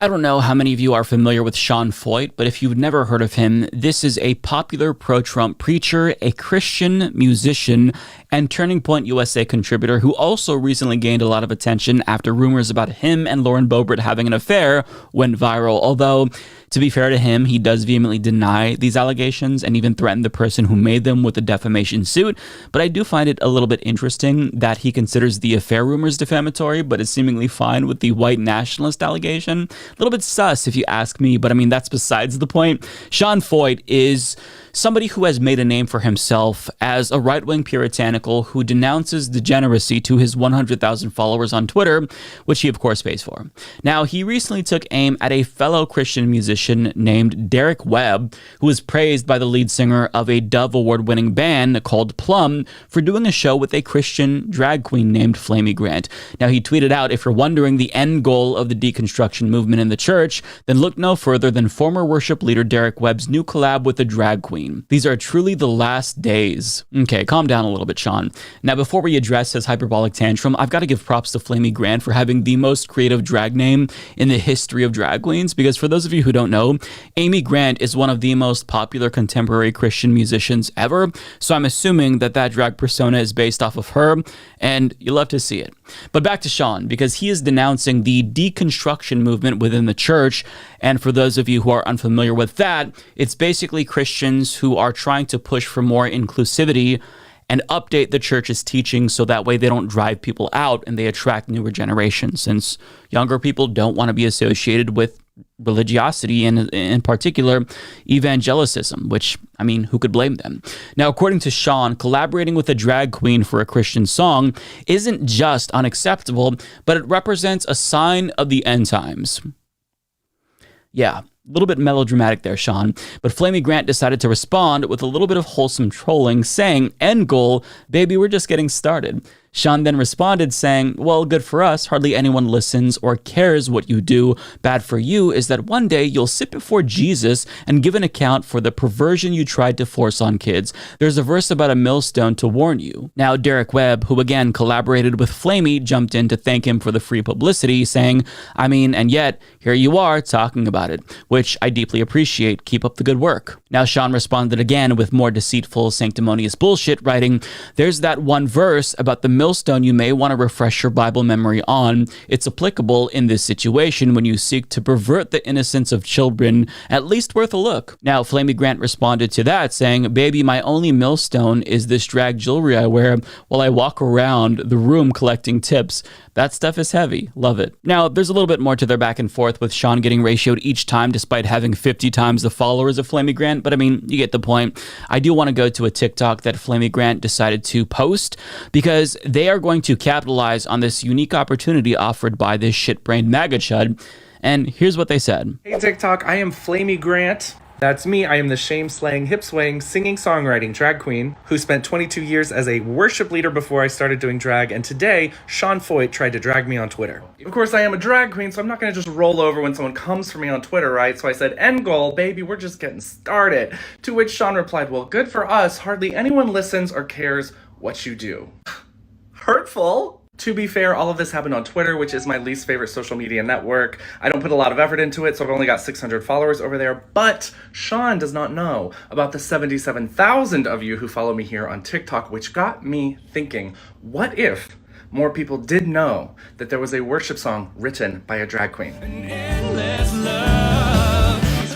I don't know how many of you are familiar with Sean Feucht, but if you've never heard of him, this is a popular pro-Trump preacher, a Christian musician, and Turning Point USA contributor who also recently gained a lot of attention after rumors about him and Lauren Boebert having an affair went viral. Although, to be fair to him, he does vehemently deny these allegations and even threaten the person who made them with a defamation suit. But I do find it a little bit interesting that he considers the affair rumors defamatory, but is seemingly fine with the white nationalist allegation. A little bit sus if you ask me, but I mean, that's besides the point. Sean Feucht is somebody who has made a name for himself as a right-wing puritanical who denounces degeneracy to his 100,000 followers on Twitter, which he of course pays for. Now, he recently took aim at a fellow Christian musician named Derek Webb, who was praised by the lead singer of a Dove Award-winning band called Plum for doing a show with a Christian drag queen named Flamy Grant. Now, he tweeted out, "If you're wondering the end goal of the deconstruction movement in the church, then look no further than former worship leader Derek Webb's new collab with a drag queen. These are truly the last days." Okay, calm down a little bit, Sean. Now, before we address his hyperbolic tantrum, I've got to give props to Flamy Grant for having the most creative drag name in the history of drag queens, because for those of you who don't know, Amy Grant is one of the most popular contemporary Christian musicians ever, so I'm assuming that that drag persona is based off of her, and you love to see it. But back to Sean, because he is denouncing the deconstruction movement within the church, and for those of you who are unfamiliar with that, it's basically Christians who are trying to push for more inclusivity and update the church's teaching so that way they don't drive people out and they attract newer generations, since younger people don't want to be associated with religiosity and in particular evangelicism, which, I mean, who could blame them? Now, according to Sean, collaborating with a drag queen for a Christian song isn't just unacceptable, but it represents a sign of the end times. Yeah, a little bit melodramatic there, Sean, but Flamy Grant decided to respond with a little bit of wholesome trolling, saying, "End goal, baby, we're just getting started." Sean then responded saying, "Well, good for us. Hardly anyone listens or cares what you do. Bad for you is that one day you'll sit before Jesus and give an account for the perversion you tried to force on kids. There's a verse about a millstone to warn you." Now, Derek Webb, who again collaborated with Flamy, jumped in to thank him for the free publicity, saying, "I mean, and yet, here you are talking about it, which I deeply appreciate. Keep up the good work." Now, Sean responded again with more deceitful, sanctimonious bullshit, writing, "There's that one verse about the millstone you may want to refresh your Bible memory on. It's applicable in this situation when you seek to pervert the innocence of children. At least worth a look." Now, Flamy Grant responded to that saying, "Baby, my only millstone is this drag jewelry I wear while I walk around the room collecting tips. That stuff is heavy. Love it." Now, there's a little bit more to their back and forth with Sean getting ratioed each time despite having 50 times the followers of Flamy Grant, but I mean, you get the point. I do want to go to a TikTok that Flamy Grant decided to post because they are going to capitalize on this unique opportunity offered by this shit-brained MAGA chud. And here's what they said. "Hey TikTok, I am Flamy Grant. That's me. I am the shame-slaying, hip-swaying, singing-songwriting drag queen who spent 22 years as a worship leader before I started doing drag, and today, Sean Feucht tried to drag me on Twitter. Of course, I am a drag queen, so I'm not going to just roll over when someone comes for me on Twitter, right? So I said, end goal, baby, we're just getting started. To which Sean replied, well, good for us. Hardly anyone listens or cares what you do." Hurtful. To be fair, all of this happened on Twitter, which is my least favorite social media network. I don't put a lot of effort into it, so I've only got 600 followers over there. But Sean does not know about the 77,000 of you who follow me here on TikTok, which got me thinking, what if more people did know that there was a worship song written by a drag queen?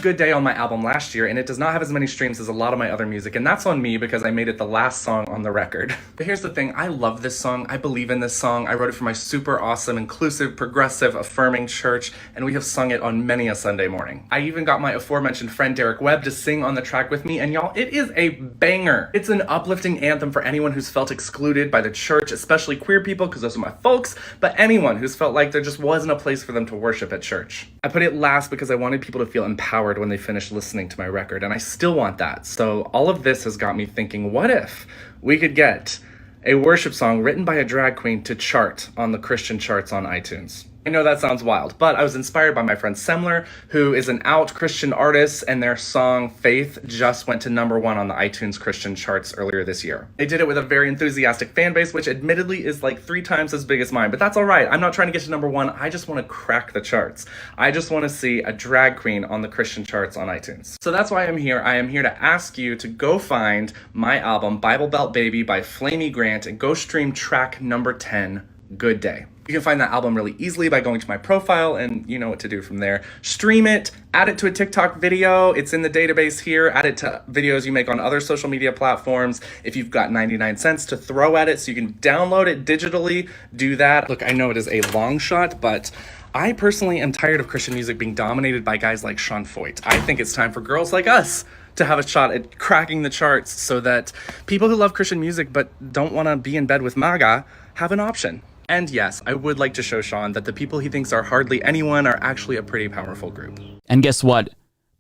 Good Day on my album last year, and it does not have as many streams as a lot of my other music, and that's on me because I made it the last song on the record. But here's the thing, I love this song, I believe in this song, I wrote it for my super awesome, inclusive, progressive, affirming church, and we have sung it on many a Sunday morning. I even got my aforementioned friend Derek Webb to sing on the track with me, and y'all, it is a banger. It's an uplifting anthem for anyone who's felt excluded by the church, especially queer people, because those are my folks, but anyone who's felt like there just wasn't a place for them to worship at church. I put it last because I wanted people to feel empowered when they finished listening to my record, and I still want that. So all of this has got me thinking, what if we could get a worship song written by a drag queen to chart on the Christian charts on iTunes? I know that sounds wild, but I was inspired by my friend Semler, who is an out Christian artist, and their song Faith just went to #1 on the iTunes Christian charts earlier this year. They did it with a very enthusiastic fan base, which admittedly is like 3 times as big as mine, but that's all right. I'm not trying to get to #1. I just want to crack the charts. I just want to see a drag queen on the Christian charts on iTunes. So that's why I'm here. I am here to ask you to go find my album, Bible Belt Baby by Flamey Grant, and go stream track number 10, Good Day. You can find that album really easily by going to my profile, and you know what to do from there. Stream it, add it to a TikTok video. It's in the database here. Add it to videos you make on other social media platforms. If you've got 99 cents to throw at it so you can download it digitally, do that. Look, I know it is a long shot, but I personally am tired of Christian music being dominated by guys like Sean Foyt. I think it's time for girls like us to have a shot at cracking the charts so that people who love Christian music but don't want to be in bed with MAGA have an option. And yes, I would like to show Sean that the people he thinks are hardly anyone are actually a pretty powerful group. And guess what?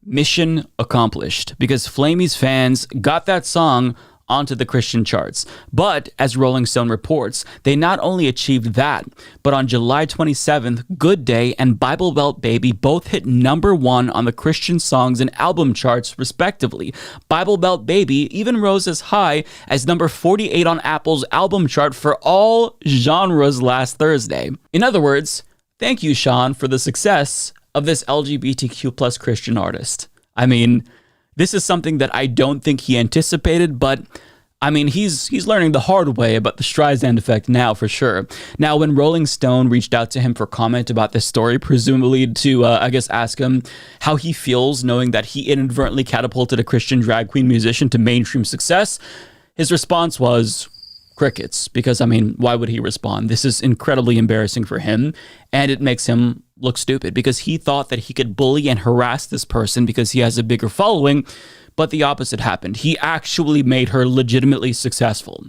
Mission accomplished, because Flamey's fans got that song onto the Christian charts. But as Rolling Stone reports, they not only achieved that, but on July 27th, Good Day and Bible Belt Baby both hit #1 on the Christian songs and album charts, respectively. Bible Belt Baby even rose as high as number 48 on Apple's album chart for all genres last Thursday. In other words, thank you, Sean, for the success of this LGBTQ plus Christian artist. I mean, this is something that I don't think he anticipated, but I mean, he's learning the hard way about the Streisand effect now, for sure. Now, when Rolling Stone reached out to him for comment about this story, presumably to, ask him how he feels knowing that he inadvertently catapulted a Christian drag queen musician to mainstream success, his response was crickets. Because, I mean, why would he respond? This is incredibly embarrassing for him, and it makes him look stupid because he thought that he could bully and harass this person because he has a bigger following, but the opposite happened. He actually made her legitimately successful.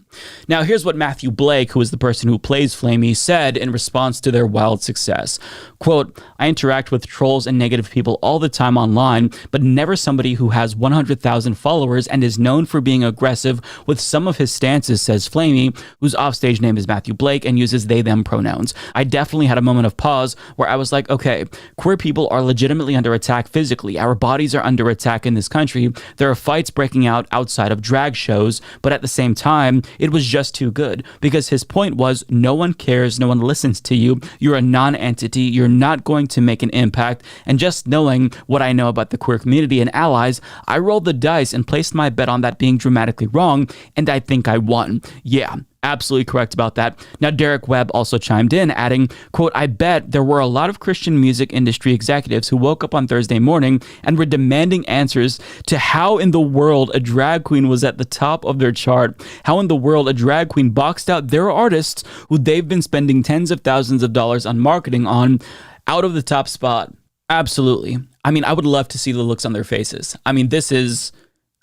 Now, here's what Matthew Blake, who is the person who plays Flamey, said in response to their wild success. Quote, "I interact with trolls and negative people all the time online, but never somebody who has 100,000 followers and is known for being aggressive with some of his stances," says Flamey, whose offstage name is Matthew Blake and uses they-them pronouns. "I definitely had a moment of pause where I was like, okay, queer people are legitimately under attack physically. Our bodies are under attack in this country. There are fights breaking out outside of drag shows, but at the same time, it was just too good." Because his point was, no one cares, no one listens to you, you're a non-entity, you're not going to make an impact, and just knowing what I know about the queer community and allies, I rolled the dice and placed my bet on that being dramatically wrong, and I think I won. Yeah. Absolutely correct about that. Now, Derek Webb also chimed in, adding, quote, "I bet there were a lot of Christian music industry executives who woke up on Thursday morning and were demanding answers to how in the world a drag queen was at the top of their chart, how in the world a drag queen boxed out their artists who they've been spending tens of thousands of dollars on marketing on out of the top spot." Absolutely. I mean, I would love to see the looks on their faces. I mean, this is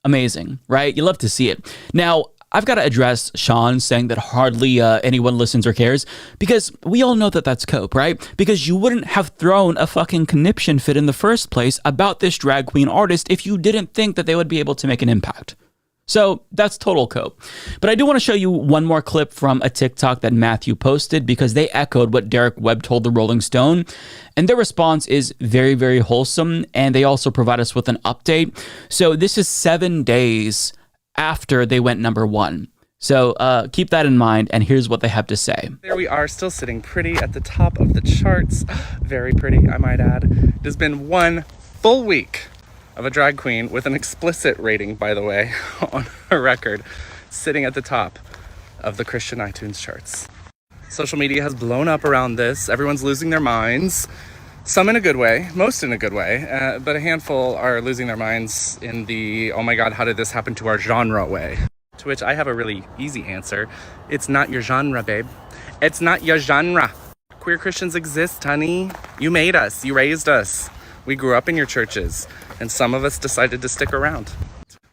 amazing, right? You love to see it. Now, I've got to address Sean saying that hardly anyone listens or cares, because we all know that that's cope, right? Because you wouldn't have thrown a fucking conniption fit in the first place about this drag queen artist if you didn't think that they would be able to make an impact. So that's total cope. But I do want to show you one more clip from a TikTok that Matthew posted, because they echoed what Derek Webb told the Rolling Stone. And their response is very, very wholesome. And they also provide us with an update. So this is 7 days after they went #1. So keep that in mind, and here's what they have to say. There we are, still sitting pretty at the top of the charts. Very pretty, I might add. It has been 1 full week of a drag queen with an explicit rating, by the way, on her record, sitting at the top of the Christian iTunes charts. Social media has blown up around this. Everyone's losing their minds. Some in a good way, most in a good way, but a handful are losing their minds in the, oh my God, how did this happen to our genre way? To which I have a really easy answer. It's not your genre, babe. It's not your genre. Queer Christians exist, honey. You made us, you raised us. We grew up in your churches, and some of us decided to stick around.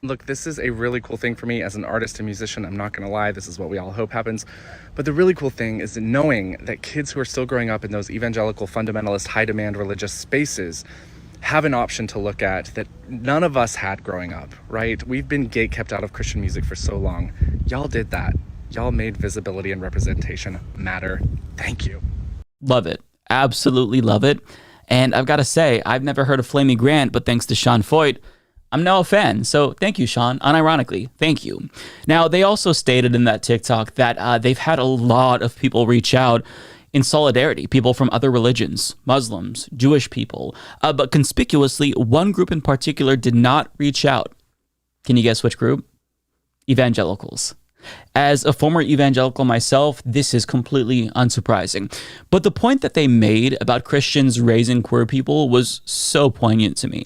Look, this is a really cool thing for me as an artist and musician. I'm not gonna lie, this is what we all hope happens. But the really cool thing is knowing that kids who are still growing up in those evangelical, fundamentalist, high-demand religious spaces have an option to look at that none of us had growing up, right? We've been gate-kept out of Christian music for so long. Y'all did that. Y'all made visibility and representation matter. Thank you. Love it. Absolutely love it. And I've got to say, I've never heard of Flamey Grant, but thanks to Sean Foyt, I'm now a fan. So thank you, Sean. Unironically, thank you. Now, they also stated in that TikTok that they've had a lot of people reach out in solidarity, people from other religions, Muslims, Jewish people. But conspicuously, one group in particular did not reach out. Can you guess which group? Evangelicals. As a former evangelical myself, this is completely unsurprising. But the point that they made about Christians raising queer people was so poignant to me,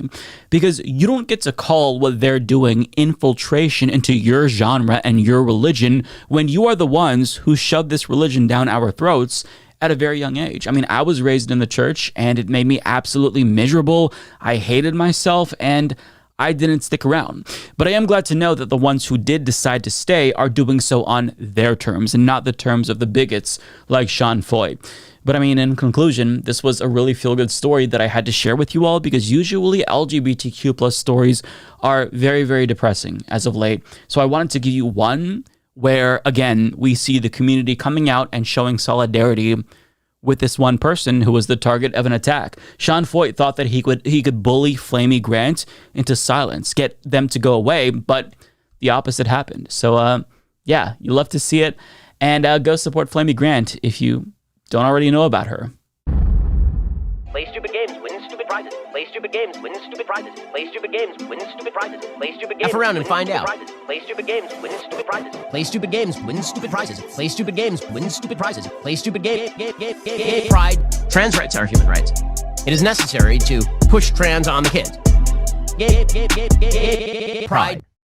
because you don't get to call what they're doing infiltration into your genre and your religion when you are the ones who shoved this religion down our throats at a very young age. I mean, I was raised in the church and it made me absolutely miserable. I hated myself and I didn't stick around. But I am glad to know that the ones who did decide to stay are doing so on their terms and not the terms of the bigots like Sean Foyt. But I mean, in conclusion, this was a really feel-good story that I had to share with you all, because usually LGBTQ plus stories are very, very depressing as of late. So I wanted to give you one where, again, we see the community coming out and showing solidarity with this one person who was the target of an attack. Sean Foyt thought that he could bully Flamey Grant into silence, get them to go away, but the opposite happened. So, yeah, you love to see it. And go support Flamey Grant if you don't already know about her. Play stupid games, win stupid prizes. Play stupid games, win stupid prizes. Play stupid games, win stupid prizes. Play stupid games. F around and find out. Prizes. Play stupid games, win stupid prizes. Play stupid games, win stupid prizes. Play stupid games, win stupid prizes. Play stupid game. Pride. Trans rights are human rights. It is necessary to push trans on the kids. Pride.